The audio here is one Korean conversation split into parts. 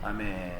아멘.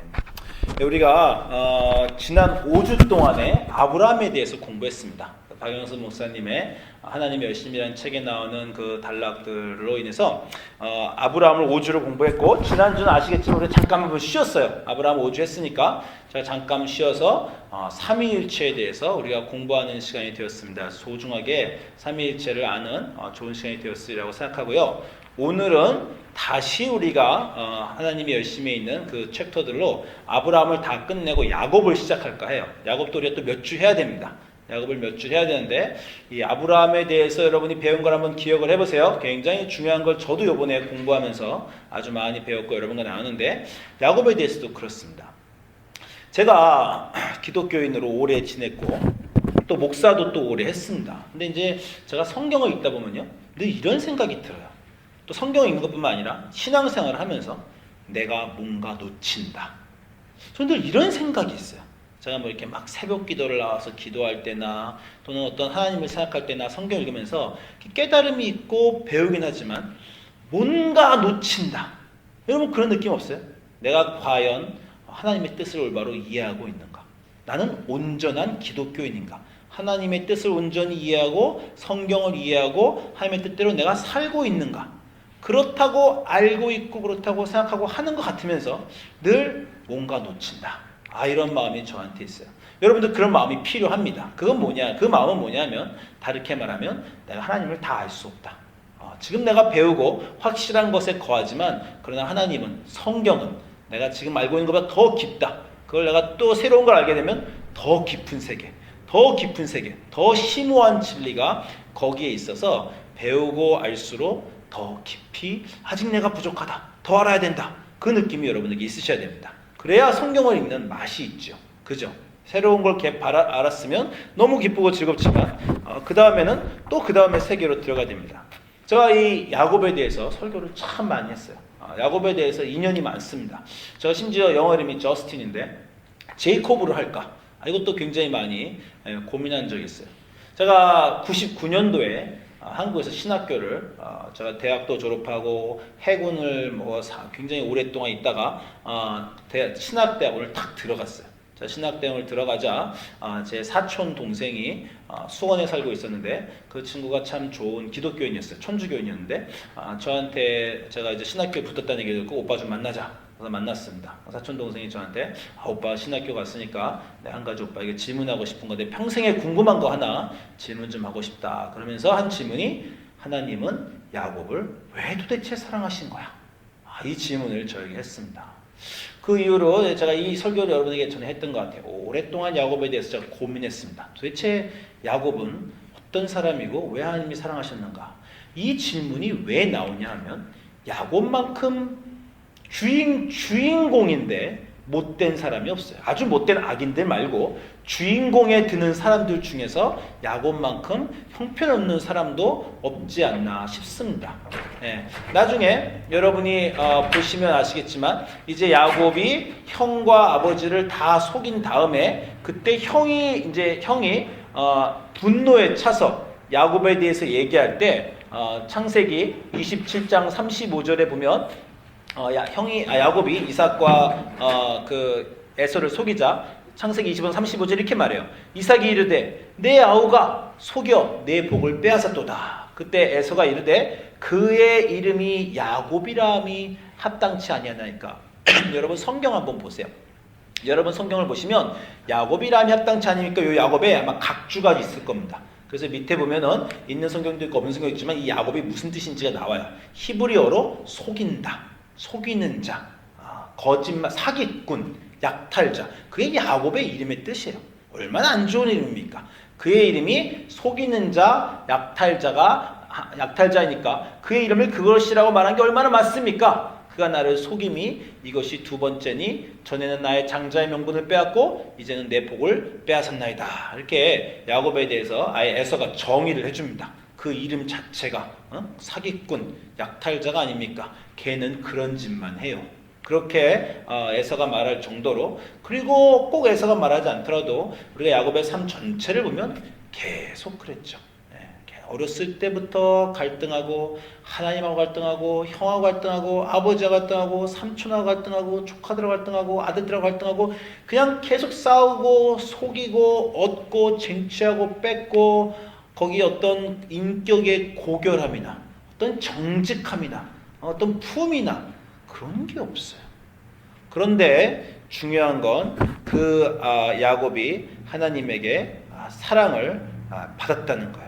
네, 우리가 지난 5주 동안에 아브라함에 대해서 공부했습니다. 박영선 목사님의 하나님의 열심이라는 책에 나오는 그 단락들로 인해서 아브라함을 5주를 공부했고, 지난주는 아시겠지만 우리 잠깐 한번 쉬었어요. 아브라함 5주 했으니까 제가 잠깐 쉬어서 삼위일체에 대해서 우리가 공부하는 시간이 되었습니다. 소중하게 삼위일체를 아는 좋은 시간이 되었으리라고 생각하고요. 오늘은 다시 우리가 하나님의 열심에 있는 그 챕터들로 아브라함을 다 끝내고 야곱을 시작할까 해요. 야곱도 우리가 또 몇 주 해야 됩니다. 야곱을 몇 주 해야 되는데, 이 아브라함에 대해서 여러분이 배운 걸 한번 기억을 해보세요. 굉장히 중요한 걸 저도 이번에 공부하면서 아주 많이 배웠고 여러분과 나누는데, 야곱에 대해서도 그렇습니다. 제가 기독교인으로 오래 지냈고 또 목사도 또 오래 했습니다. 근데 이제 제가 성경을 읽다 보면요, 늘 이런 생각이 들어요. 또 성경을 읽는 것뿐만 아니라 신앙생활을 하면서 내가 뭔가 놓친다. 저는 늘 이런 생각이 있어요. 제가 뭐 이렇게 막 새벽 기도를 나와서 기도할 때나 또는 어떤 하나님을 생각할 때나 성경 읽으면서 깨달음이 있고 배우긴 하지만 뭔가 놓친다. 여러분 그런 느낌 없어요? 내가 과연 하나님의 뜻을 올바로 이해하고 있는가? 나는 온전한 기독교인인가? 하나님의 뜻을 온전히 이해하고 성경을 이해하고 하나님의 뜻대로 내가 살고 있는가? 그렇다고 알고 있고 그렇다고 생각하고 하는 것 같으면서 늘 뭔가 놓친다. 이런 마음이 저한테 있어요. 여러분들 그런 마음이 필요합니다. 그건 뭐냐? 그 마음은 뭐냐면, 다르게 말하면 내가 하나님을 다 알 수 없다. 지금 내가 배우고 확실한 것에 거하지만, 그러나 하나님은, 성경은 내가 지금 알고 있는 것보다 더 깊다. 그걸 내가 또 새로운 걸 알게 되면 더 깊은 세계, 더 깊은 세계, 더 심오한 진리가 거기에 있어서 배우고 알수록 더 깊이 아직 내가 부족하다, 더 알아야 된다. 그 느낌이 여러분에게 있으셔야 됩니다. 그래야 성경을 읽는 맛이 있죠. 그죠? 새로운 걸 알았으면 너무 기쁘고 즐겁지만 그 다음에는 또 그 다음에 세계로 들어가야 됩니다. 제가 이 야곱에 대해서 설교를 참 많이 했어요. 야곱에 대해서 인연이 많습니다. 제가 심지어 영어 이름이 저스틴인데 제이콥으로 할까? 이것도 굉장히 많이 고민한 적이 있어요. 제가 99년도에 한국에서 신학교를 제가 대학도 졸업하고 해군을 굉장히 오랫동안 있다가 신학대학원을 딱 들어갔어요. 제가 신학대학원을 들어가자 제 사촌 동생이 수원에 살고 있었는데, 그 친구가 참 좋은 기독교인이었어요. 천주교인이었는데 저한테, 제가 이제 신학교에 붙었다는 얘기를 듣고 오빠 좀 만나자. 그래서 만났습니다. 사촌 동생이 저한테 오빠 신학교 갔으니까 내가 한 가지 오빠에게 질문하고 싶은 건데, 평생에 궁금한 거 하나 질문 좀 하고 싶다. 그러면서 한 질문이, 하나님은 야곱을 왜 도대체 사랑하신 거야? 이 질문을 저에게 했습니다. 그 이후로 제가 이 설교를 여러분에게 전에 했던 것 같아요. 오랫동안 야곱에 대해서 제가 고민했습니다. 도대체 야곱은 어떤 사람이고 왜 하나님이 사랑하셨는가? 이 질문이 왜 나오냐 하면, 야곱만큼 주인공인데 못된 사람이 없어요. 아주 못된 악인들 말고 주인공에 드는 사람들 중에서 야곱만큼 형편없는 사람도 없지 않나 싶습니다. 나중에 여러분이 보시면 아시겠지만, 이제 야곱이 형과 아버지를 다 속인 다음에, 그때 형이 분노에 차서 야곱에 대해서 얘기할 때 창세기 27장 35절에 보면 야곱이 이삭과 그 에서를 속이자 창세기 20장 35절 이렇게 말해요. 이삭이 이르되 내 아우가 속여 내 복을 빼앗았도다. 그때 에서가 이르되 그의 이름이 야곱이라함이 합당치 아니하나이까. 여러분 성경 한번 보세요. 여러분 성경을 보시면 야곱이라함이 합당치 아니니까 이 야곱에 아마 각주가 있을 겁니다. 그래서 밑에 보면은 있는 성경도 있고 없는 성경도 있지만 이 야곱이 무슨 뜻인지가 나와요. 히브리어로 속인다, 속이는 자, 거짓말, 사기꾼, 약탈자. 그게 야곱의 이름의 뜻이에요. 얼마나 안 좋은 이름입니까? 그의 이름이 속이는 자, 약탈자이니까 그의 이름을 그것이라고 말한 게 얼마나 맞습니까? 그가 나를 속임이 이것이 두 번째니 전에는 나의 장자의 명분을 빼앗고 이제는 내 복을 빼앗았나이다. 이렇게 야곱에 대해서 아예 에서가 정의를 해줍니다. 그 이름 자체가 사기꾼, 약탈자가 아닙니까? 걔는 그런 짓만 해요. 그렇게 에서가 말할 정도로, 그리고 꼭 에서가 말하지 않더라도 우리가 야곱의 삶 전체를 보면 계속 그랬죠. 어렸을 때부터 갈등하고 하나님하고 갈등하고 형하고 갈등하고 아버지와 갈등하고 삼촌하고 갈등하고 조카들하고 갈등하고 아들들하고 갈등하고 그냥 계속 싸우고 속이고 얻고 쟁취하고 뺏고 거기 어떤 인격의 고결함이나 어떤 정직함이나 어떤 품이나 그런 게 없어요. 그런데 중요한 건 그 야곱이 하나님에게 사랑을 받았다는 거예요.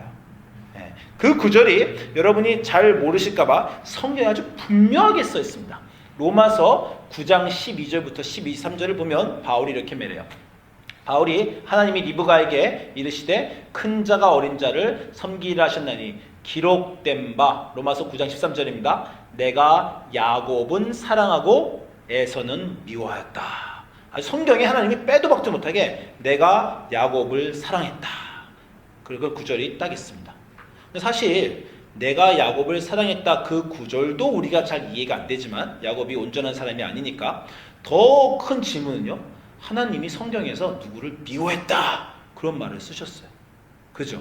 그 구절이 여러분이 잘 모르실까봐 성경에 아주 분명하게 써 있습니다. 로마서 9장 12절부터 13절을 보면 바울이 이렇게 말해요. 바울이 하나님이 리브가에게 이르시되 큰 자가 어린 자를 섬기라 하셨나니 기록된 바 로마서 9장 13절입니다. 내가 야곱은 사랑하고 에서는 미워하였다. 성경에 하나님이 빼도 박도 못하게 내가 야곱을 사랑했다. 그리고 구절이 딱 있습니다. 사실 내가 야곱을 사랑했다 그 구절도 우리가 잘 이해가 안 되지만 야곱이 온전한 사람이 아니니까 더 큰 질문은요. 하나님이 성경에서 누구를 미워했다 그런 말을 쓰셨어요. 그죠?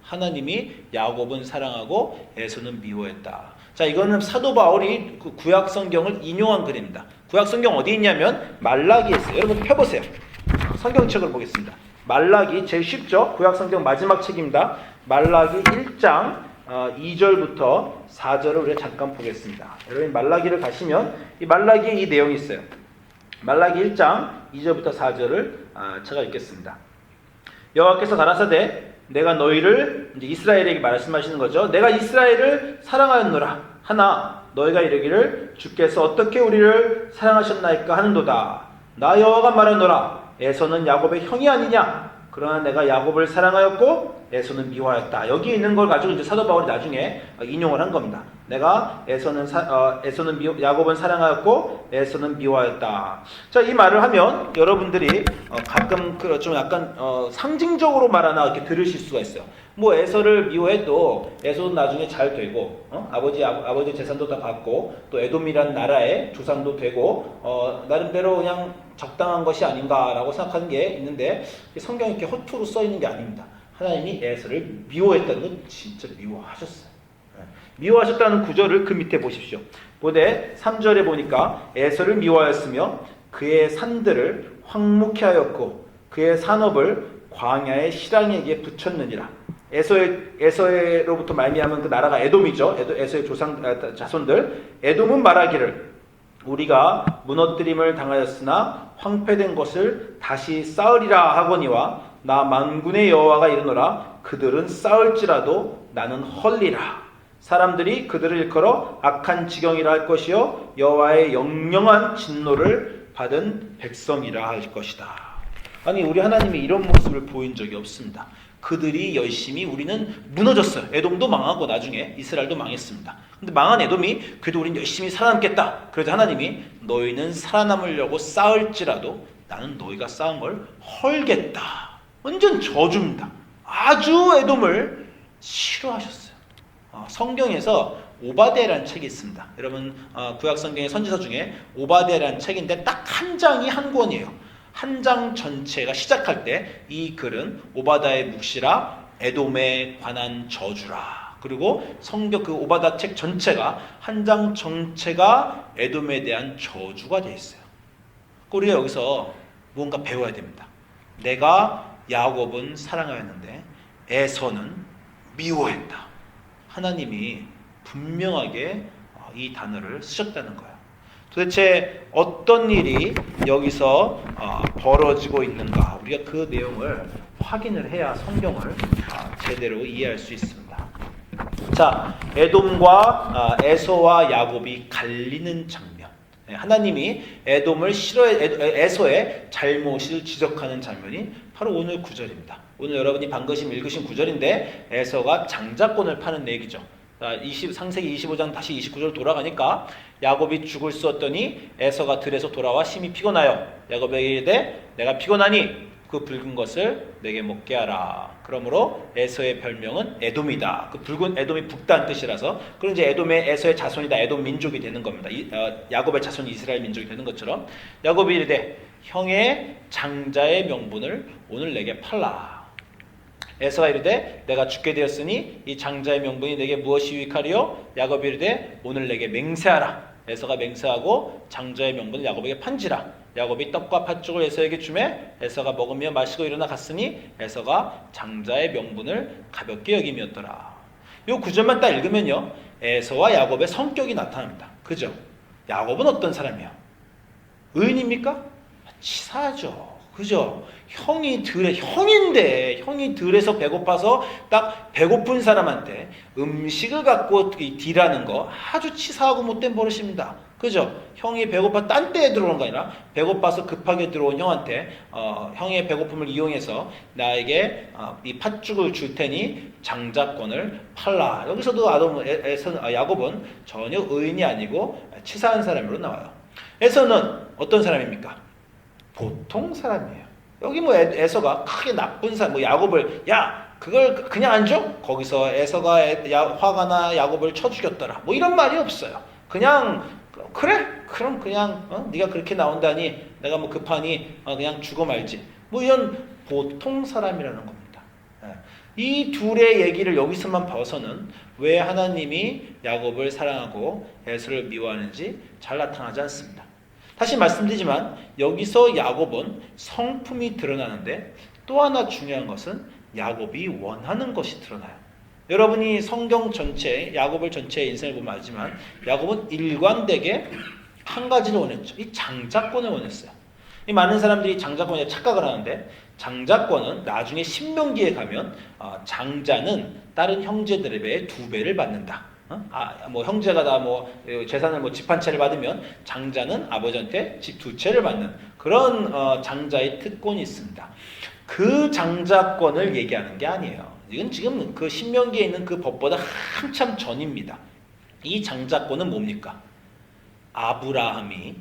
하나님이 야곱은 사랑하고 에서는 미워했다. 자, 이거는 사도 바울이 그 구약 성경을 인용한 글입니다. 구약 성경 어디 있냐면 말라기에 있어요. 여러분 펴보세요. 성경책을 보겠습니다. 말라기 제일 쉽죠? 구약 성경 마지막 책입니다. 말라기 1장 2절부터 4절을 우리가 잠깐 보겠습니다. 여러분 말라기를 가시면 이 말라기에 이 내용이 있어요. 말라기 1장 2절부터 4절을 제가 읽겠습니다. 여호와께서 가라사대 내가 너희를 이제 이스라엘에게 말씀하시는 거죠. 내가 이스라엘을 사랑하였노라 하나 너희가 이르기를 주께서 어떻게 우리를 사랑하셨나이까 하는도다. 나 여호와가 말하노라 에서는 야곱의 형이 아니냐. 그러나 내가 야곱을 사랑하였고 에서는 미워하였다. 여기 있는 걸 가지고 이제 사도 바울이 나중에 인용을 한 겁니다. 내가 야곱은 사랑하였고 에서는 미워하였다. 자, 이 말을 하면 여러분들이 가끔 좀 약간 상징적으로 말하나 이렇게 들으실 수가 있어요. 뭐 에서를 미워해도 에서도 나중에 잘 되고 아버지 재산도 다 받고 또 에돔이란 나라의 조상도 되고 나름대로 그냥 적당한 것이 아닌가라고 생각하는 게 있는데 성경에 이렇게 허투루 써 있는 게 아닙니다. 하나님이 에서를 미워했다는 건 진짜 미워하셨어요. 미워하셨다는 구절을 그 밑에 보십시오. 보되 3절에 보니까 에서를 미워하였으며 그의 산들을 황무케 하였고 그의 산업을 광야의 실랑이에게 붙였느니라. 에서로부터 말미암은 그 나라가 에돔이죠. 에서의 자손들. 에돔은 말하기를 우리가 무너뜨림을 당하였으나 황폐된 것을 다시 쌓으리라 하거니와 나 만군의 여호와가 이르노라 그들은 쌓을지라도 나는 헐리라. 사람들이 그들을 일컬어 악한 지경이라 할 것이요 여호와의 영영한 진노를 받은 백성이라 할 것이다. 아니 우리 하나님이 이런 모습을 보인 적이 없습니다. 그들이 열심히 우리는 무너졌어요. 에돔도 망하고 나중에 이스라엘도 망했습니다. 근데 망한 에돔이 그래도 우리는 열심히 살아남겠다. 그래서 하나님이 너희는 살아남으려고 싸울지라도 나는 너희가 싸운 걸 헐겠다. 완전 저주입니다. 아주 에돔을 싫어하셨어요. 성경에서 오바댜라는 책이 있습니다. 여러분 구약 성경의 선지서 중에 오바댜라는 책인데 딱 한 장이 한 권이에요. 한 장 전체가 시작할 때 이 글은 오바댜의 묵시라 에돔에 관한 저주라. 그리고 성경 그 오바댜 책 전체가 한 장 전체가 에돔에 대한 저주가 되어 있어요. 우리가 여기서 무언가 배워야 됩니다. 내가 야곱은 사랑하였는데 에서는 미워했다. 하나님이 분명하게 이 단어를 쓰셨다는 거예요. 도대체 어떤 일이 여기서 벌어지고 있는가? 우리가 그 내용을 확인을 해야 성경을 제대로 이해할 수 있습니다. 자, 에돔과 에서와 야곱이 갈리는 장면. 하나님이 에돔을 에서의 잘못을 지적하는 장면이 바로 오늘 구절입니다. 오늘 여러분이 방금 읽으신 구절인데 에서가 장자권을 파는 얘기죠. 창세기 25장 다시 29절 돌아가니까 야곱이 죽을 쑤었더니 에서가 들에서 돌아와 심히 피곤하여 야곱에게 이르되 내가 피곤하니 그 붉은 것을 내게 먹게 하라. 그러므로 에서의 별명은 에돔이다. 그 붉은 에돔이 붉다는 뜻이라서 그럼 이제 에돔의 에서의 자손이다. 에돔 민족이 되는 겁니다. 야곱의 자손이 이스라엘 민족이 되는 것처럼 야곱이 이르되 형의 장자의 명분을 오늘 내게 팔라. 에서가 이르되 내가 죽게 되었으니 이 장자의 명분이 내게 무엇이 유익하리요? 야곱이 이르되 오늘 내게 맹세하라. 에서가 맹세하고 장자의 명분을 야곱에게 판지라. 야곱이 떡과 팥죽을 에서에게 주매 에서가 먹으며 마시고 일어나 갔으니 에서가 장자의 명분을 가볍게 여김이었더라. 이 구절만 딱 읽으면요, 에서와 야곱의 성격이 나타납니다. 그죠? 야곱은 어떤 사람이야? 의인입니까? 치사하죠. 그죠? 형인데 형이 들에서 배고파서 딱 배고픈 사람한테 음식을 갖고 딜하는 거 아주 치사하고 못된 버릇입니다. 그죠? 형이 배고파 딴 때에 들어오는 거 아니라 배고파서 급하게 들어온 형한테 형의 배고픔을 이용해서 나에게 이 팥죽을 줄 테니 장자권을 팔라. 여기서도 야곱은 전혀 의인이 아니고 치사한 사람으로 나와요. 에서는 어떤 사람입니까? 보통 사람이에요. 여기 뭐 에서가 크게 나쁜 사람, 뭐 야곱을 그걸 그냥 안 줘? 거기서 에서가 화가 나 야곱을 쳐 죽였더라. 뭐 이런 말이 없어요. 그냥 그래? 그럼 그냥 네가 그렇게 나온다니 내가 뭐 급하니 그냥 죽어 말지. 뭐 이런 보통 사람이라는 겁니다. 이 둘의 얘기를 여기서만 봐서는 왜 하나님이 야곱을 사랑하고 에서를 미워하는지 잘 나타나지 않습니다. 다시 말씀드리지만 여기서 야곱은 성품이 드러나는데 또 하나 중요한 것은 야곱이 원하는 것이 드러나요. 여러분이 성경 전체, 야곱을 전체의 인생을 보면 알지만 야곱은 일관되게 한 가지를 원했죠. 이 장자권을 원했어요. 이 많은 사람들이 장자권에 착각을 하는데 장자권은 나중에 신명기에 가면 장자는 다른 형제들에 비해 2배를 받는다. 뭐 형제가 다 뭐 재산을 뭐 집 한 채를 받으면 장자는 아버지한테 집 2채를 받는 그런 장자의 특권이 있습니다. 그 장자권을 얘기하는 게 아니에요. 이건 지금 그 신명기에 있는 그 법보다 한참 전입니다. 이 장자권은 뭡니까? 아브라함이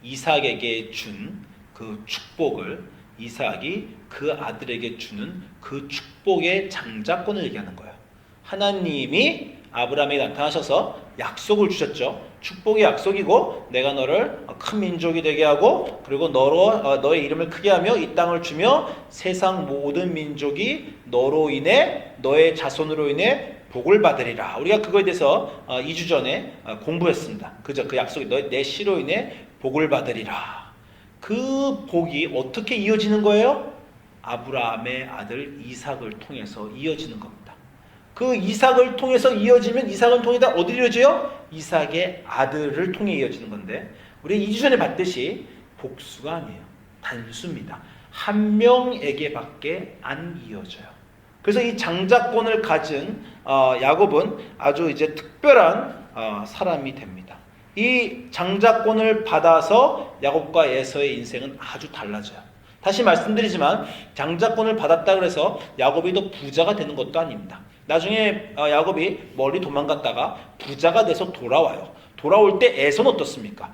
이삭에게 준 그 축복을 이삭이 그 아들에게 주는 그 축복의 장자권을 얘기하는 거예요. 하나님이 아브라함에게 나타나셔서 약속을 주셨죠. 축복의 약속이고 내가 너를 큰 민족이 되게 하고 그리고 너의 이름을 크게 하며 이 땅을 주며 세상 모든 민족이 너로 인해 너의 자손으로 인해 복을 받으리라. 우리가 그거에 대해서 2주 전에 공부했습니다. 그죠? 그 약속이 내 씨로 인해 복을 받으리라. 그 복이 어떻게 이어지는 거예요? 아브라함의 아들 이삭을 통해서 이어지는 겁니다. 그 이삭을 통해서 이어지면 이삭은 통해 어디로 이어져요? 이삭의 아들을 통해 이어지는 건데 우리 2주 전에 봤듯이 복수가 아니에요. 단수입니다. 한 명에게밖에 안 이어져요. 그래서 이 장자권을 가진 야곱은 아주 이제 특별한 사람이 됩니다. 이 장자권을 받아서 야곱과 에서의 인생은 아주 달라져요. 다시 말씀드리지만 장자권을 받았다 그래서 야곱이 더 부자가 되는 것도 아닙니다. 나중에 야곱이 멀리 도망갔다가 부자가 돼서 돌아와요. 돌아올 때 에서는 어떻습니까?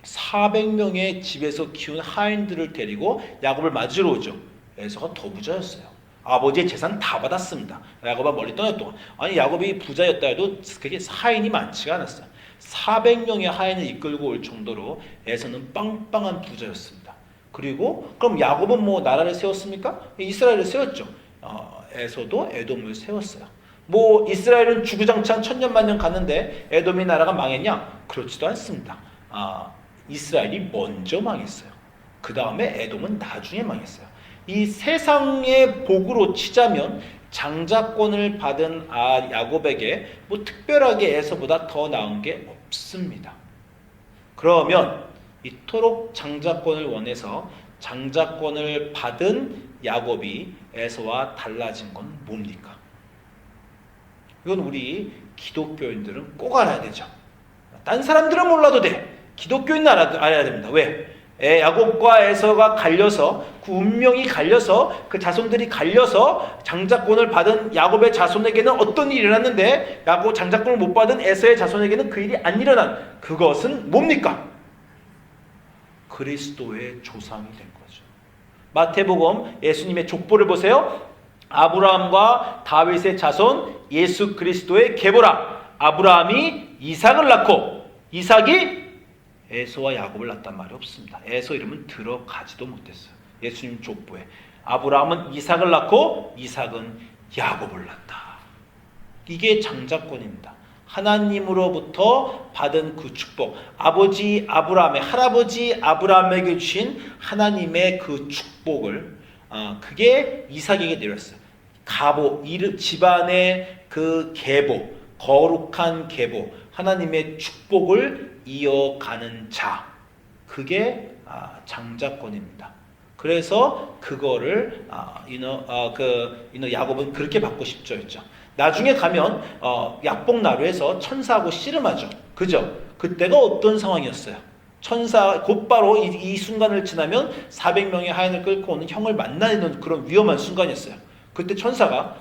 400명의 집에서 키운 하인들을 데리고 야곱을 맞으러 오죠. 에서가 더 부자였어요. 아버지의 재산 다 받았습니다. 야곱아 멀리 떠날 동안. 아니 야곱이 부자였다 해도 그게 하인이 많지가 않았어요. 400명의 하인을 이끌고 올 정도로 에서는 빵빵한 부자였습니다. 그리고 그럼 야곱은 뭐 나라를 세웠습니까? 이스라엘을 세웠죠. 에서도 에돔을 세웠어요. 뭐 이스라엘은 주구장창 천년만년 갔는데 에돔의 나라가 망했냐? 그렇지도 않습니다. 이스라엘이 먼저 망했어요. 그 다음에 에돔은 나중에 망했어요. 이 세상의 복으로 치자면 장자권을 받은 야곱에게 뭐 특별하게 에서보다 더 나은 게 없습니다. 그러면 이토록 장자권을 원해서 장자권을 받은 야곱이 에서와 달라진 건 뭡니까? 이건 우리 기독교인들은 꼭 알아야 되죠. 딴 사람들은 몰라도 돼. 기독교인은 알아야 됩니다. 왜? 야곱과 에서가 갈려서 그 운명이 갈려서 그 자손들이 갈려서 장자권을 받은 야곱의 자손에게는 어떤 일이 일어났는데 야곱 장자권을 못 받은 에서의 자손에게는 그 일이 안 일어난 그것은 뭡니까? 그리스도의 조상이 된 거죠. 마태복음 예수님의 족보를 보세요. 아브라함과 다윗의 자손 예수 그리스도의 계보라. 아브라함이 이삭을 낳고 이삭이 에서와 야곱을 낳았단 말이 없습니다. 에서 이름은 들어가지도 못했어요. 예수님 족보에. 아브라함은 이삭을 낳고 이삭은 야곱을 낳았다. 이게 장자권입니다. 하나님으로부터 받은 그 축복, 아버지 아브라함의 할아버지 아브라함에게 주신 하나님의 그 축복을 그게 이삭에게 내렸어요. 가보, 집안의 그 계보, 거룩한 계보, 하나님의 축복을 이어가는 자, 그게 장자권입니다. 그래서 그거를 야곱은 그렇게 받고 싶죠 했죠. 나중에 가면 약복나루에서 천사하고 씨름하죠. 그죠? 그때가 어떤 상황이었어요? 천사 곧바로 이 순간을 지나면 400명의 하인을 끌고 오는 형을 만나는 그런 위험한 순간이었어요. 그때 천사가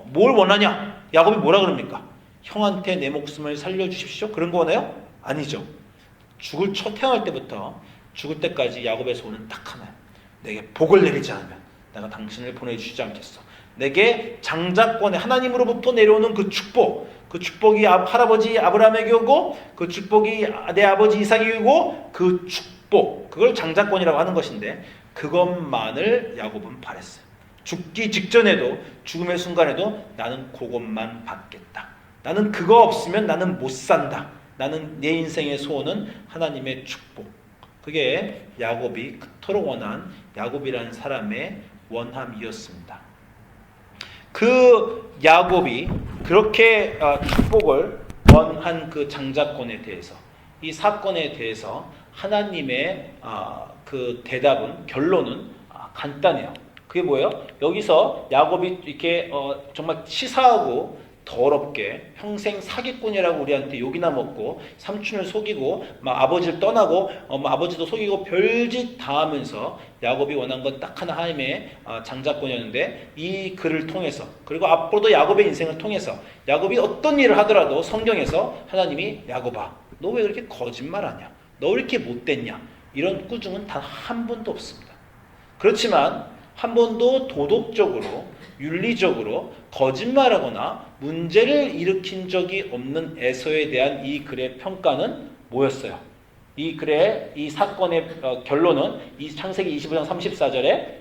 뭘 원하냐? 야곱이 뭐라 그럽니까? 형한테 내 목숨을 살려주십시오. 그런 거 원해요? 아니죠. 태어날 때부터 죽을 때까지 야곱의 소원은 딱 하나예요. 내게 복을 내리지 않으면 내가 당신을 보내주시지 않겠어. 내게 장자권에 하나님으로부터 내려오는 그 축복이 할아버지 아브라함에게 오고 그 축복이 내 아버지 이삭에게 오고 그 축복, 그걸 장자권이라고 하는 것인데 그것만을 야곱은 바랬어요. 죽기 직전에도, 죽음의 순간에도 나는 그것만 받겠다. 나는 그거 없으면 나는 못 산다. 나는 내 인생의 소원은 하나님의 축복. 그게 야곱이 그토록 원한 야곱이라는 사람의 원함이었습니다. 그 야곱이 그렇게 축복을 원한 그 장자권에 대해서, 이 사건에 대해서 하나님의 그 대답은, 결론은 간단해요. 그게 뭐예요? 여기서 야곱이 이렇게 정말 치사하고 더럽게 평생 사기꾼이라고 우리한테 욕이나 먹고 삼촌을 속이고 막 아버지를 떠나고 아버지도 속이고 별짓 다 하면서 야곱이 원한 건 딱 하나, 하나님의 장자권이었는데, 이 글을 통해서, 그리고 앞으로도 야곱의 인생을 통해서 야곱이 어떤 일을 하더라도 성경에서 하나님이 야곱아 너 왜 그렇게 거짓말하냐, 너 왜 이렇게 못됐냐, 이런 꾸중은 단 한 번도 없습니다. 그렇지만 한 번도 도덕적으로 윤리적으로 거짓말하거나 문제를 일으킨 적이 없는 에서에 대한 이 글의 평가는 뭐였어요? 이 글의, 이 사건의 결론은 이 창세기 25장 34절에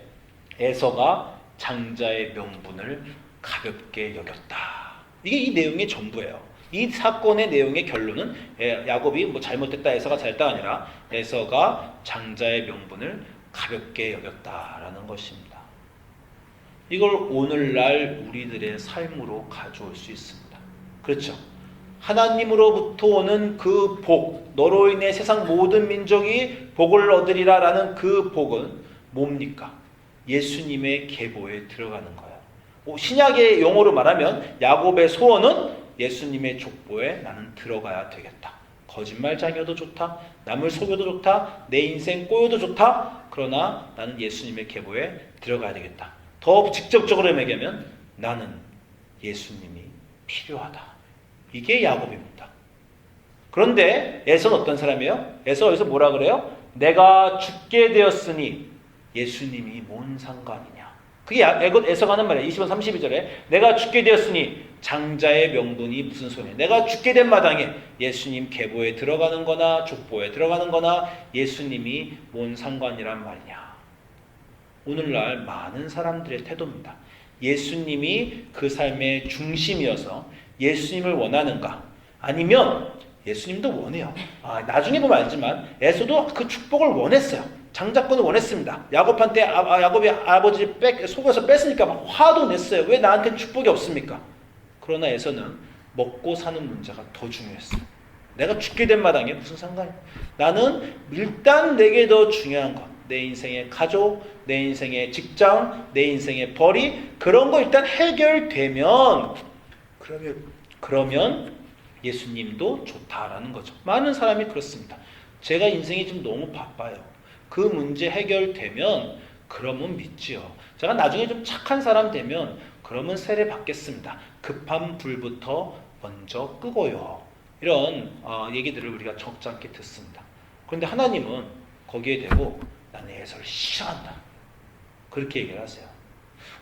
에서가 장자의 명분을 가볍게 여겼다. 이게 이 내용의 전부예요. 이 사건의 내용의 결론은 야곱이 뭐 잘못됐다, 에서가 잘했다 아니라 에서가 장자의 명분을 가볍게 여겼다라는 것입니다. 이걸 오늘날 우리들의 삶으로 가져올 수 있습니다. 그렇죠? 하나님으로부터 오는 그 복, 너로 인해 세상 모든 민족이 복을 얻으리라 라는 그 복은 뭡니까? 예수님의 계보에 들어가는 거예요. 신약의 용어로 말하면 야곱의 소원은 예수님의 족보에 나는 들어가야 되겠다. 거짓말장이어도 좋다, 남을 속여도 좋다, 내 인생 꼬여도 좋다, 그러나 나는 예수님의 계보에 들어가야 되겠다. 더 직접적으로 얘기하면 나는 예수님이 필요하다. 이게 야곱입니다. 그런데 에서는 어떤 사람이에요? 에서 여기서 뭐라 그래요? 내가 죽게 되었으니 예수님이 뭔 상관이냐. 그게 에서가 하는 말이에요. 20번 32절에 내가 죽게 되었으니 장자의 명분이 무슨 소리냐. 내가 죽게 된 마당에 예수님 계보에 들어가는 거나 족보에 들어가는 거나 예수님이 뭔 상관이란 말이냐. 오늘날 많은 사람들의 태도입니다. 예수님이 그 삶의 중심이어서 예수님을 원하는가? 아니면 예수님도 원해요. 나중에 보면 알지만 에서도 그 축복을 원했어요. 장자권을 원했습니다. 야곱한테 야곱이 아버지 속여서 뺐으니까 막 화도 냈어요. 왜 나한테는 축복이 없습니까? 그러나 에서는 먹고 사는 문제가 더 중요했어요. 내가 죽게 된 마당에 무슨 상관이야? 나는 일단 내게 더 중요한 것, 내 인생의 가족, 내 인생의 직장, 내 인생의 벌이, 그런 거 일단 해결되면 그러면 예수님도 좋다라는 거죠. 많은 사람이 그렇습니다. 제가 인생이 좀 너무 바빠요. 그 문제 해결되면 그러면 믿지요. 제가 나중에 좀 착한 사람 되면 그러면 세례 받겠습니다. 급한 불부터 먼저 끄고요. 이런 얘기들을 우리가 적잖게 듣습니다. 그런데 하나님은 거기에 대고 나는 에서를 싫어한다. 그렇게 얘기를 하세요.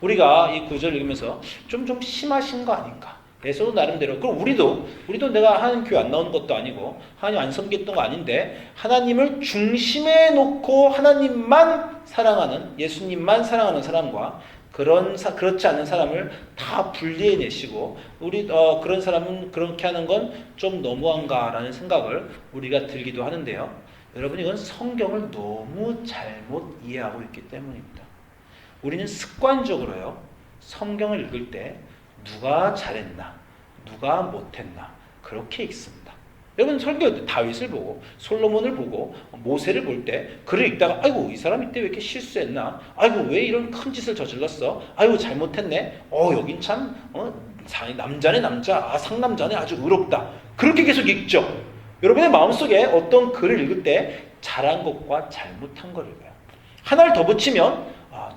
우리가 이 구절을 읽으면서 좀 심하신 거 아닌가? 에서도 나름대로. 그럼 우리도 내가 하나님 교회 안 나오는 것도 아니고 하나님 안 섬겼던 거 아닌데 하나님을 중심에 놓고 하나님만 사랑하는, 예수님만 사랑하는 사람과 그렇지 않은 사람을 다 분리해내시고 그런 사람은 그렇게 하는 건 좀 너무한가라는 생각을 우리가 들기도 하는데요. 여러분, 이건 성경을 너무 잘못 이해하고 있기 때문입니다. 우리는 습관적으로요, 성경을 읽을 때 누가 잘했나, 누가 못했나 그렇게 읽습니다. 여러분, 설교 다윗을 보고 솔로몬을 보고 모세를 볼 때 글을 읽다가 아이고 이 사람 이때 왜 이렇게 실수했나, 아이고 왜 이런 큰 짓을 저질렀어, 아이고 잘못했네, 여긴 참 남자네 남자, 상남자네 아주 의롭다, 그렇게 계속 읽죠. 여러분의 마음속에 어떤 글을 읽을 때 잘한 것과 잘못한 걸 읽어요. 하나를 더 붙이면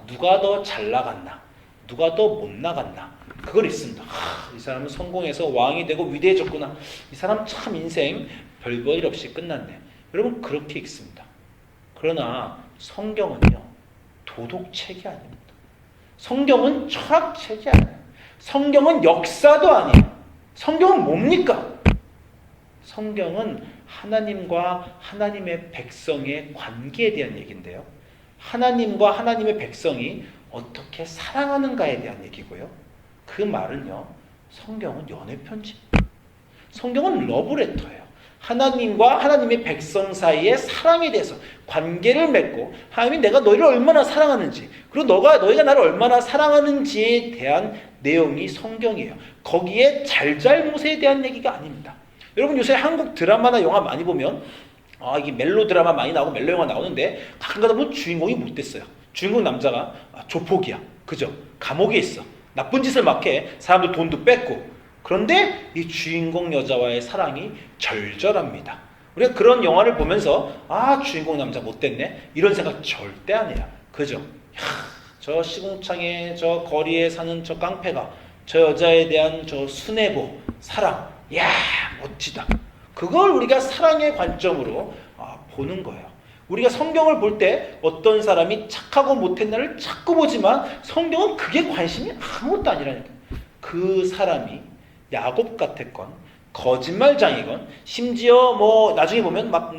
누가 더 잘 나갔나, 누가 더 못 나갔나 그걸 읽습니다. 이 사람은 성공해서 왕이 되고 위대해졌구나, 이 사람 참 인생 별 볼 일 없이 끝났네. 여러분, 그렇게 읽습니다. 그러나 성경은요, 도덕책이 아닙니다. 성경은 철학책이 아니에요. 성경은 역사도 아니에요. 성경은 뭡니까? 성경은 하나님과 하나님의 백성의 관계에 대한 얘기인데요, 하나님과 하나님의 백성이 어떻게 사랑하는가에 대한 얘기고요. 그 말은요, 성경은 연애편지입니다. 성경은 러브레터예요. 하나님과 하나님의 백성 사이의 사랑에 대해서 관계를 맺고, 하나님이 내가 너희를 얼마나 사랑하는지, 그리고 너희가 나를 얼마나 사랑하는지에 대한 내용이 성경이에요. 거기에 잘잘못에 대한 얘기가 아닙니다. 여러분, 요새 한국 드라마나 영화 많이 보면 이게 멜로 드라마 많이 나오고 멜로 영화 나오는데 가끔 가다 보면 주인공이 못됐어요. 주인공 남자가 조폭이야. 그죠? 감옥에 있어. 나쁜 짓을 막 해. 사람들 돈도 뺏고. 그런데 이 주인공 여자와의 사랑이 절절합니다. 우리가 그런 영화를 보면서 주인공 남자 못됐네, 이런 생각 절대 안 해요. 그죠? 저 시궁창에 저 거리에 사는 저 깡패가 저 여자에 대한 저 순애보 사랑, 멋지다. 그걸 우리가 사랑의 관점으로 보는 거예요. 우리가 성경을 볼 때 어떤 사람이 착하고 못했나를 자꾸 보지만 성경은 그게 관심이 아무것도 아니라니까. 그 사람이 야곱 같았건 거짓말장이건 심지어 나중에 보면 막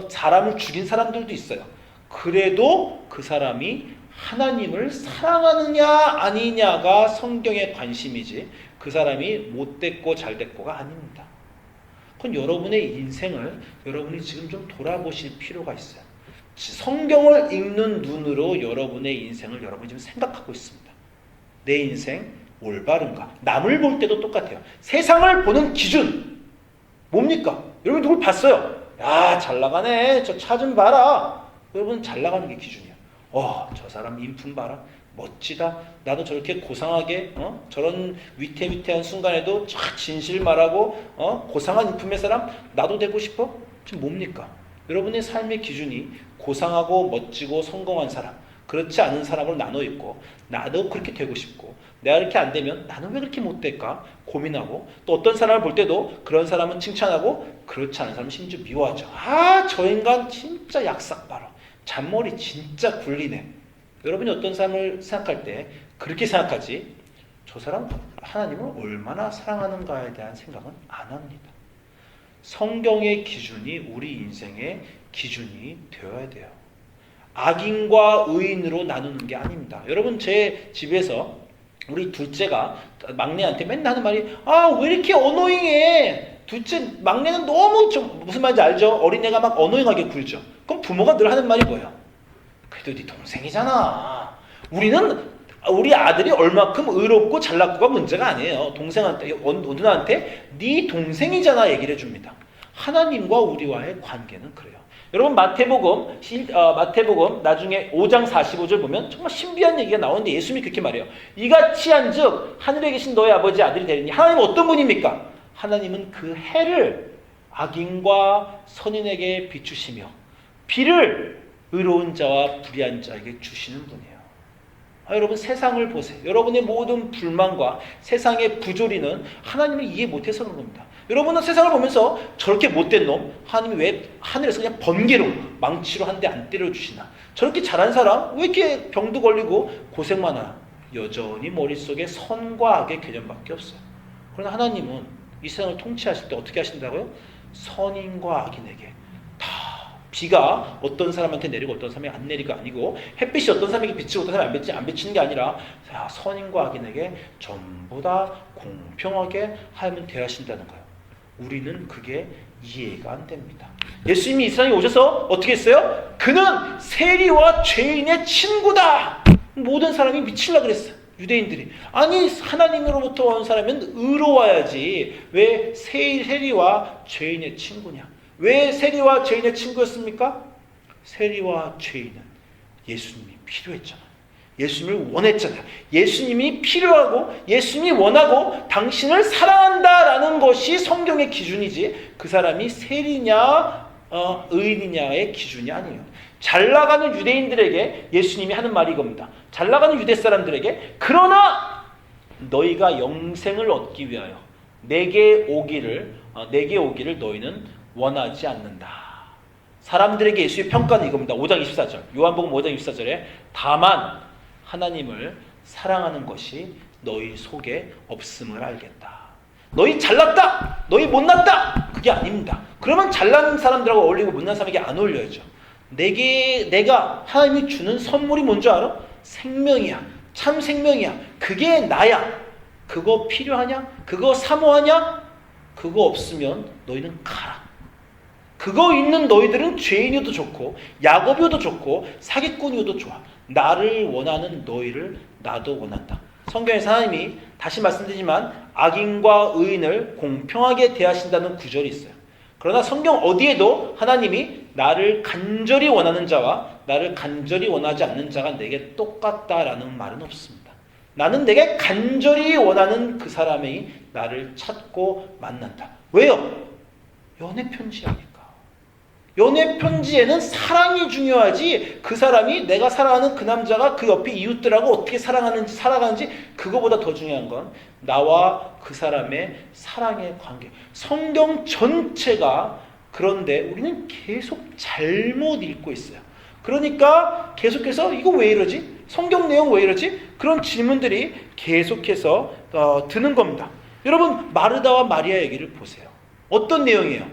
사람을 죽인 사람들도 있어요. 그래도 그 사람이 하나님을 사랑하느냐 아니냐가 성경의 관심이지 그 사람이 못됐고 잘됐고가 아닙니다. 그건 여러분의 인생을 여러분이 지금 좀 돌아보실 필요가 있어요. 성경을 읽는 눈으로 여러분의 인생을 여러분이 지금 생각하고 있습니다. 내 인생 올바른가? 남을 볼 때도 똑같아요. 세상을 보는 기준 뭡니까? 여러분 누굴 봤어요? 잘 나가네, 저 차 좀 봐라. 여러분 잘 나가는 게 기준이야. 저 사람 인품 봐라, 멋지다. 나도 저렇게 고상하게 저런 위태위태한 순간에도 진실 말하고 고상한 인품의 사람 나도 되고 싶어? 지금 뭡니까? 여러분의 삶의 기준이 고상하고 멋지고 성공한 사람, 그렇지 않은 사람으로 나눠 있고, 나도 그렇게 되고 싶고, 내가 이렇게 안 되면 나는 왜 그렇게 못 될까 고민하고, 또 어떤 사람을 볼 때도 그런 사람은 칭찬하고 그렇지 않은 사람은 심지어 미워하죠. 저 인간 진짜 약삭 봐라, 잔머리 진짜 굴리네. 여러분이 어떤 사람을 생각할 때 그렇게 생각하지, 저 사람 하나님을 얼마나 사랑하는가에 대한 생각은 안 합니다. 성경의 기준이 우리 인생의 기준이 되어야 돼요. 악인과 의인으로 나누는 게 아닙니다. 여러분, 제 집에서 우리 둘째가 막내한테 맨날 하는 말이 왜 이렇게 어노잉해. 둘째 막내는 너무 무슨 말인지 알죠? 어린애가 막 어노잉하게 굴죠. 그럼 부모가 늘 하는 말이 뭐예요? 그래도 네 동생이잖아. 우리 아들이 얼마큼 의롭고 잘났고가 문제가 아니에요. 동생한테, 누나한테 네 동생이잖아 얘기를 해줍니다. 하나님과 우리와의 관계는 그래요. 여러분, 마태복음 나중에 5장 45절 보면 정말 신비한 얘기가 나오는데 예수님이 그렇게 말해요. 이같이 한즉 하늘에 계신 너의 아버지 아들이 되리니. 하나님은 어떤 분입니까? 하나님은 그 해를 악인과 선인에게 비추시며 비를 의로운 자와 불의한 자에게 주시는 분이에요. 여러분, 세상을 보세요. 여러분의 모든 불만과 세상의 부조리는 하나님을 이해 못해서 그런 겁니다. 여러분은 세상을 보면서 저렇게 못된 놈, 하나님이 왜 하늘에서 그냥 번개로 망치로 한 대 안 때려주시나, 저렇게 잘한 사람 왜 이렇게 병도 걸리고 고생만 하나. 여전히 머릿속에 선과 악의 개념밖에 없어요. 그러나 하나님은 이 세상을 통치하실 때 어떻게 하신다고요? 선인과 악인에게 다 비가 어떤 사람한테 내리고 어떤 사람에게 안 내리가 아니고 햇빛이 어떤 사람에게 비치고 어떤 사람에게 안 비치는 게 아니라 선인과 악인에게 전부 다 공평하게 하나님은 대하신다는 거예요. 우리는 그게 이해가 안 됩니다. 예수님이 이 세상에 오셔서 어떻게 했어요? 그는 세리와 죄인의 친구다. 모든 사람이 미치려고 그랬어요. 유대인들이. 아니 하나님으로부터 온 사람은 의로워야지. 왜 세리와 죄인의 친구냐? 왜 세리와 죄인의 친구였습니까? 세리와 죄인은 예수님이 필요했잖아요. 예수님을 원했잖아요. 예수님이 필요하고 예수님이 원하고 당신을 사랑한다라는 것이 성경의 기준이지 그 사람이 세리냐 의인이냐의 기준이 아니에요. 잘 나가는 유대인들에게 예수님이 하는 말이 이겁니다. 잘 나가는 유대 사람들에게 그러나 너희가 영생을 얻기 위하여 내게 오기를 너희는 원하지 않는다. 사람들에게 예수의 평가는 이겁니다. 5장 24절 요한복음 5장 24절에 다만 하나님을 사랑하는 것이 너희 속에 없음을 알겠다. 너희 잘났다. 너희 못났다. 그게 아닙니다. 그러면 잘난 사람들하고 어울리고 못난 사람에게 안 어울려야죠. 내가 하나님이 주는 선물이 뭔지 알아? 생명이야. 참 생명이야. 그게 나야. 그거 필요하냐? 그거 사모하냐? 그거 없으면 너희는 가라. 그거 있는 너희들은 죄인이어도 좋고 야곱이어도 좋고 사기꾼이어도 좋아. 나를 원하는 너희를 나도 원한다. 성경에서 하나님이 다시 말씀드리지만 악인과 의인을 공평하게 대하신다는 구절이 있어요. 그러나 성경 어디에도 하나님이 나를 간절히 원하는 자와 나를 간절히 원하지 않는 자가 내게 똑같다라는 말은 없습니다. 나는 내게 간절히 원하는 그 사람이 나를 찾고 만난다. 왜요? 연애 편지라니까. 연애 편지에는 사랑이 중요하지 그 사람이 내가 사랑하는 그 남자가 그 옆에 이웃들하고 어떻게 살아가는지 그거보다 더 중요한 건 나와 그 사람의 사랑의 관계. 성경 전체가 그런데 우리는 계속 잘못 읽고 있어요. 그러니까 계속해서 이거 왜 이러지? 성경 내용 왜 이러지? 그런 질문들이 계속해서 드는 겁니다. 여러분 마르다와 마리아 얘기를 보세요. 어떤 내용이에요?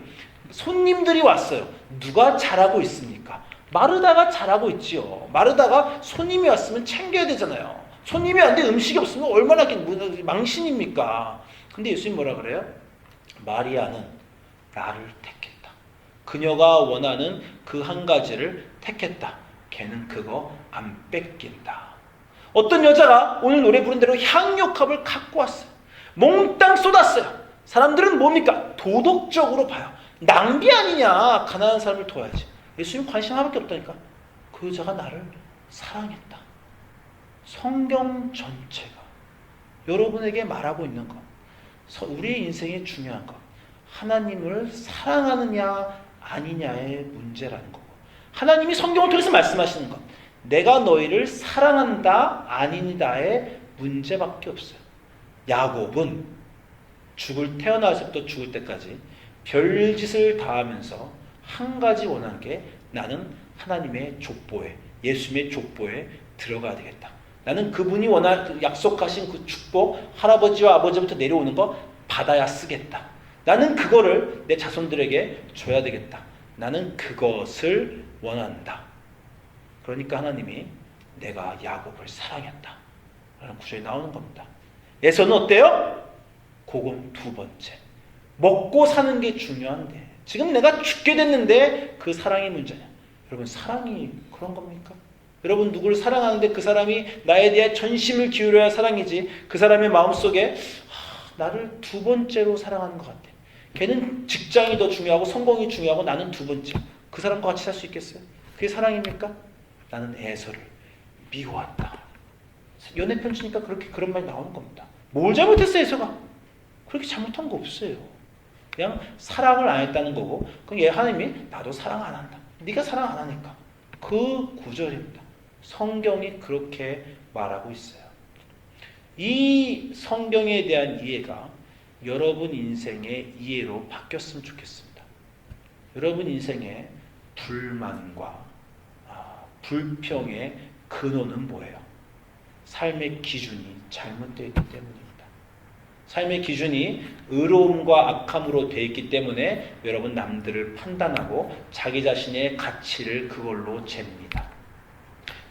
손님들이 왔어요. 누가 잘하고 있습니까? 마르다가 잘하고 있지요. 마르다가 손님이 왔으면 챙겨야 되잖아요. 손님이 왔는데 음식이 없으면 얼마나 망신입니까? 근데 예수님 뭐라 그래요? 마리아는 나를 택했다. 그녀가 원하는 그 한 가지를 택했다. 걔는 그거 안 뺏긴다. 어떤 여자가 오늘 노래 부른 대로 향유컵을 갖고 왔어요. 몽땅 쏟았어요. 사람들은 뭡니까? 도덕적으로 봐요. 낭비 아니냐. 가난한 사람을 도와야지. 예수님 관심 하나밖에 없다니까. 그 여자가 나를 사랑했다. 성경 전체가 여러분에게 말하고 있는 것, 우리의 인생에 중요한 것, 하나님을 사랑하느냐 아니냐의 문제라는 거고, 하나님이 성경을 통해서 말씀하시는 것, 내가 너희를 사랑한다 아니다의 문제밖에 없어요. 야곱은 태어나서부터 죽을 때까지 별짓을 다하면서 한 가지 원한 게 나는 하나님의 족보에, 예수님의 족보에 들어가야 되겠다. 나는 그분이 약속하신 그 축복, 할아버지와 아버지부터 내려오는 거 받아야 쓰겠다. 나는 그거를 내 자손들에게 줘야 되겠다. 나는 그것을 원한다. 그러니까 하나님이 내가 야곱을 사랑했다 라는 구절이 나오는 겁니다. 에서는 어때요? 그건 두 번째. 먹고 사는 게 중요한데 지금 내가 죽게 됐는데 그 사랑이 문제냐? 여러분 사랑이 그런 겁니까? 여러분 누구를 사랑하는데 그 사람이 나에 대해 전심을 기울여야 사랑이지 그 사람의 마음속에 나를 두 번째로 사랑하는 것 같아. 걔는 직장이 더 중요하고 성공이 중요하고 나는 두 번째. 그 사람과 같이 살 수 있겠어요? 그게 사랑입니까? 나는 에서를 미워한다. 연애 편지니까 그렇게 그런 말이 나오는 겁니다. 뭘 잘못했어요 에서가? 그렇게 잘못한 거 없어요. 그냥 사랑을 안 했다는 거고 그럼 얘 하나님이 나도 사랑 안 한다. 네가 사랑 안 하니까. 그 구절입니다. 성경이 그렇게 말하고 있어요. 이 성경에 대한 이해가 여러분 인생의 이해로 바뀌었으면 좋겠습니다. 여러분 인생의 불만과 불평의 근원은 뭐예요? 삶의 기준이 잘못되어 있기 때문입니다. 삶의 기준이 의로움과 악함으로 되어 있기 때문에 여러분 남들을 판단하고 자기 자신의 가치를 그걸로 잽니다.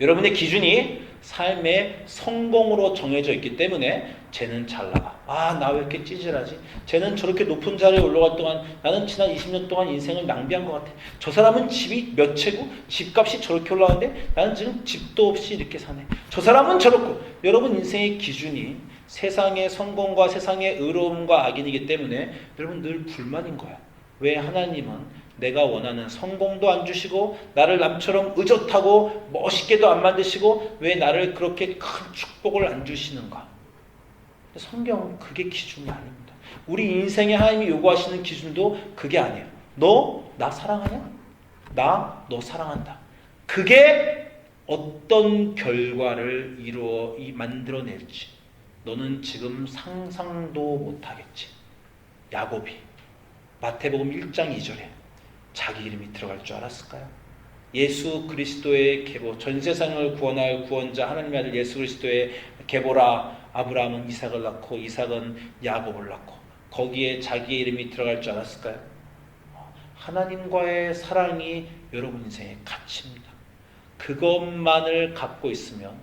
여러분의 기준이 삶의 성공으로 정해져 있기 때문에 쟤는 잘 나가. 나 왜 이렇게 찌질하지? 쟤는 저렇게 높은 자리에 올라갈 동안 나는 지난 20년 동안 인생을 낭비한 것 같아. 저 사람은 집이 몇 채고 집값이 저렇게 올라가는데 나는 지금 집도 없이 이렇게 사네. 저 사람은 저렇고. 여러분 인생의 기준이 세상의 성공과 세상의 의로움과 악인이기 때문에 여러분 늘 불만인 거야. 왜 하나님은 내가 원하는 성공도 안 주시고 나를 남처럼 의젓하고 멋있게도 안 만드시고 왜 나를 그렇게 큰 축복을 안 주시는가? 성경은 그게 기준이 아닙니다. 우리 인생에 하나님이 요구하시는 기준도 그게 아니에요. 너 나 사랑하냐? 나 너 사랑한다. 그게 어떤 결과를 만들어낼지 너는 지금 상상도 못하겠지. 야곱이 마태복음 1장 2절에 자기 이름이 들어갈 줄 알았을까요? 예수 그리스도의 계보, 전 세상을 구원할 구원자 하나님의 아들 예수 그리스도의 계보라. 아브라함은 이삭을 낳고 이삭은 야곱을 낳고 거기에 자기의 이름이 들어갈 줄 알았을까요? 하나님과의 사랑이 여러분 인생의 가치입니다. 그것만을 갖고 있으면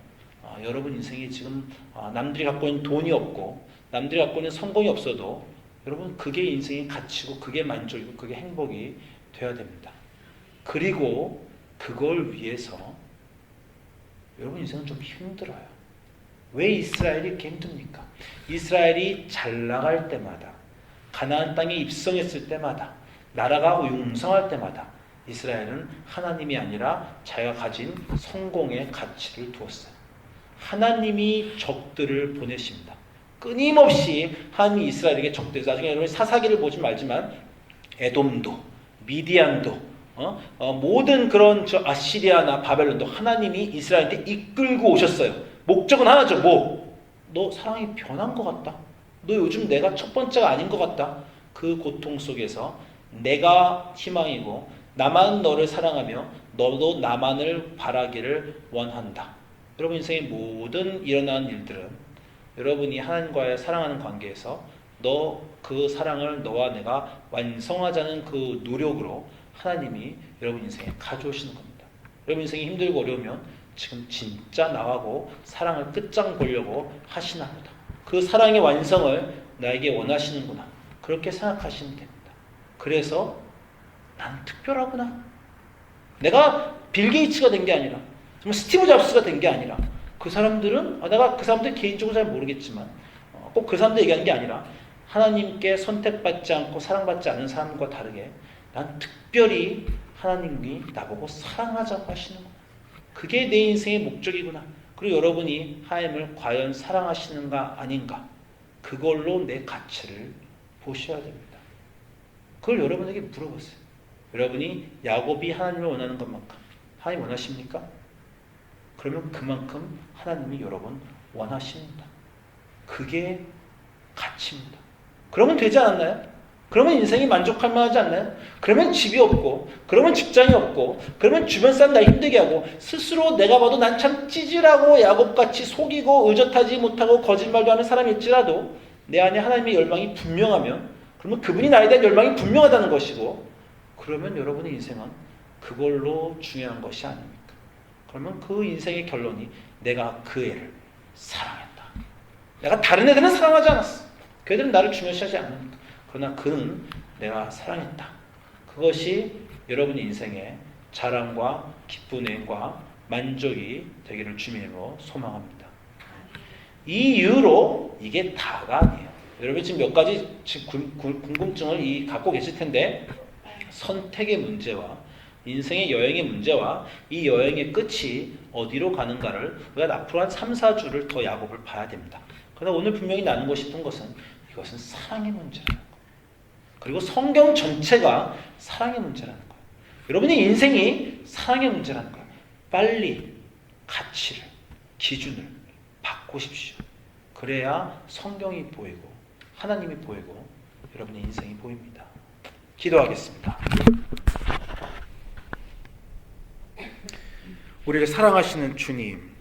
여러분 인생이 지금 남들이 갖고 있는 돈이 없고 남들이 갖고 있는 성공이 없어도 여러분 그게 인생의 가치고 그게 만족이고 그게 행복이 되어야 됩니다. 그리고 그걸 위해서 여러분 인생은 좀 힘들어요. 왜 이스라엘이 이렇게 힘듭니까? 이스라엘이 잘 나갈 때마다 가나안 땅에 입성했을 때마다 나라가 융성할 때마다 이스라엘은 하나님이 아니라 자기가 가진 성공의 가치를 두었어요. 하나님이 적들을 보내십니다. 끊임없이 하나님이 이스라엘에게 적들이 나중에 여러분 사사기를 보지 말지만 에돔도 미디안도 모든 그런 아시리아나 바벨론도 하나님이 이스라엘한테 이끌고 오셨어요. 목적은 하나죠. 너 사랑이 변한 것 같다. 너 요즘 내가 첫 번째가 아닌 것 같다. 그 고통 속에서 내가 희망이고 나만 너를 사랑하며 너도 나만을 바라기를 원한다. 여러분 인생의 모든 일어나는 일들은 여러분이 하나님과의 사랑하는 관계에서 그 사랑을 너와 내가 완성하자는 그 노력으로 하나님이 여러분 인생에 가져오시는 겁니다. 여러분 인생이 힘들고 어려우면 지금 진짜 나하고 사랑을 끝장 보려고 하시나 보다. 그 사랑의 완성을 나에게 원하시는구나. 그렇게 생각하시면 됩니다. 그래서 난 특별하구나. 내가 빌 게이츠가 된 게 아니라 정말 스티브 잡스가 된 게 아니라 그 사람들은 내가 그 사람들 개인적으로 잘 모르겠지만 꼭 그 사람들 얘기하는 게 아니라 하나님께 선택받지 않고 사랑받지 않은 사람과 다르게 난 특별히 하나님이 나보고 사랑하자고 하시는 거야. 그게 내 인생의 목적이구나. 그리고 여러분이 하나님을 과연 사랑하시는가 아닌가 그걸로 내 가치를 보셔야 됩니다. 그걸 여러분에게 물어보세요. 여러분이 야곱이 하나님을 원하는 것만큼 하나님 원하십니까? 그러면 그만큼 하나님이 여러분 원하십니다. 그게 가치입니다. 그러면 되지 않았나요? 그러면 인생이 만족할 만하지 않나요? 그러면 집이 없고 그러면 직장이 없고 그러면 주변 사람 나 힘들게 하고 스스로 내가 봐도 난 참 찌질하고 야곱같이 속이고 의젓하지 못하고 거짓말도 하는 사람일지라도 내 안에 하나님의 열망이 분명하면 그러면 그분이 나에 대한 열망이 분명하다는 것이고 그러면 여러분의 인생은 그걸로 중요한 것이 아닙니까? 그러면 그 인생의 결론이 내가 그 애를 사랑했다. 내가 다른 애들은 사랑하지 않았어. 그 애들은 나를 중요시하지 않으니까. 그러나 그는 내가 사랑했다. 그것이 여러분의 인생의 자랑과 기쁨과 만족이 되기를 주님으로 소망합니다. 이 이유로 이게 다가 아니에요. 여러분 지금 몇 가지 궁금증을 갖고 계실 텐데 선택의 문제와 인생의 여행의 문제와 이 여행의 끝이 어디로 가는가를 우리가 앞으로 한 3, 4주를 더 야곱을 봐야 됩니다. 그러나 오늘 분명히 나누고 싶은 것은 이것은 사랑의 문제라는 거예요. 그리고 성경 전체가 사랑의 문제라는 거예요. 여러분의 인생이 사랑의 문제라는 거예요. 빨리 가치를, 기준을 바꾸십시오. 그래야 성경이 보이고 하나님이 보이고 여러분의 인생이 보입니다. 기도하겠습니다. 우리를 사랑하시는 주님,